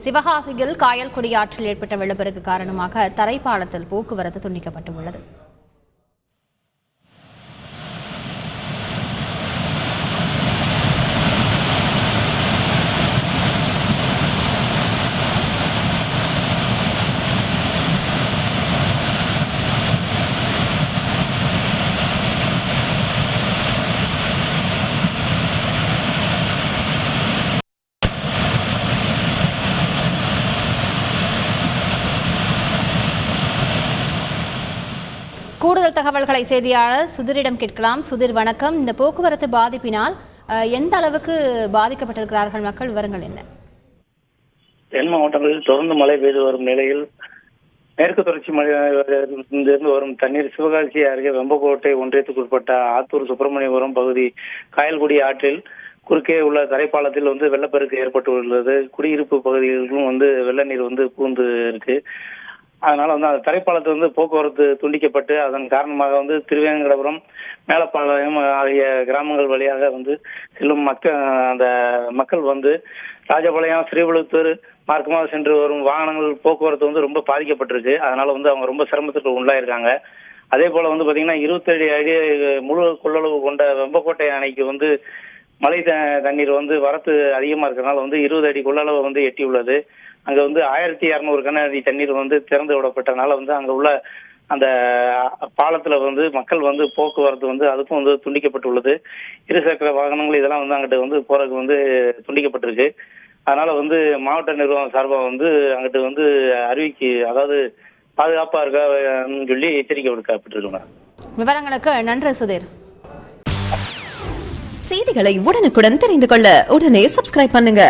சிவகாசியில் காயல்குடி ஆற்றில் ஏற்பட்ட வெள்ளப்பெருக்கு காரணமாக தரைப்பாலத்தில் போக்குவரத்து துண்டிக்கப்பட்டுள்ளது. கூடுதல் தகவல்களை செய்தியாளர் சுதிரிடம் கேட்கலாம். சுதிர், வணக்கம். இந்த போக்குவரத்து பாதிப்பினால் எந்த அளவுக்கு பாதிக்கப்பட்டிருக்கிறார்கள் மக்கள்? விவரங்கள் என்ன? தென் மாவட்டங்களில் தொடர்ந்து மழை பெய்து வரும் நிலையில் மேற்கு தொடர்ச்சி மலையிலிருந்து வரும் தண்ணீர் சிவகாசி அருகே வெம்பக்கோட்டை ஒன்றியத்துக்குட்பட்ட ஆத்தூர் சுப்பிரமணியபுரம் பகுதி காயல்குடி ஆற்றில் குறுக்கே உள்ள தரைப்பாலத்தில் வெள்ளப்பெருக்கு ஏற்பட்டுள்ளது. குடியிருப்பு பகுதிகளுக்கும் வெள்ள நீர் பூந்து இருக்கு. அதனால அந்த தரைப்பாலத்தை போக்குவரத்து துண்டிக்கப்பட்டு அதன் காரணமாக திருவேங்கடபுரம், மேலப்பாளையம் ஆகிய கிராமங்கள் வழியாக செல்லும் மக்கள் ராஜபாளையம், ஸ்ரீவிழுத்தூர் மார்க்கமாக சென்று வரும் வாகனங்கள் போக்குவரத்து ரொம்ப பாதிக்கப்பட்டிருக்கு. அதனால அவங்க ரொம்ப சிரமத்துக்கு உள்ளாயிருக்காங்க. அதே போல பாத்தீங்கன்னா 27 அடி முழு கொள்ளளவு கொண்ட வெம்பக்கோட்டை அணைக்கு மழை தண்ணீர் வரத்து அதிகமா இருக்கிறதுனால 20 அடி கொள்ளளவு எட்டியுள்ளது. அங்க 1200 கன அடி தண்ணீர் திறந்து விடப்பட்டனால அங்க உள்ள அந்த பாலத்துல மக்கள் போக்குவரத்து அதுக்கும் துண்டிக்கப்பட்டுள்ளது. இருசக்கர வாகனங்கள் இதெல்லாம் அங்கிட்டு போறதுக்கு துண்டிக்கப்பட்டிருக்கு. அதனால மாவட்ட நிர்வாகம் சார்பா அங்கிட்டு அறிவிக்கை, அதாவது பாதுகாப்பா இருக்கான்னு சொல்லி எச்சரிக்கை விடுக்கப்பட்டிருக்காங்க. விவரங்களுக்கு நன்றி சுதீர். செய்திகளை உடனுக்குடன் தெரிந்து கொள்ள உடனே சப்ஸ்கிரைப் பண்ணுங்க.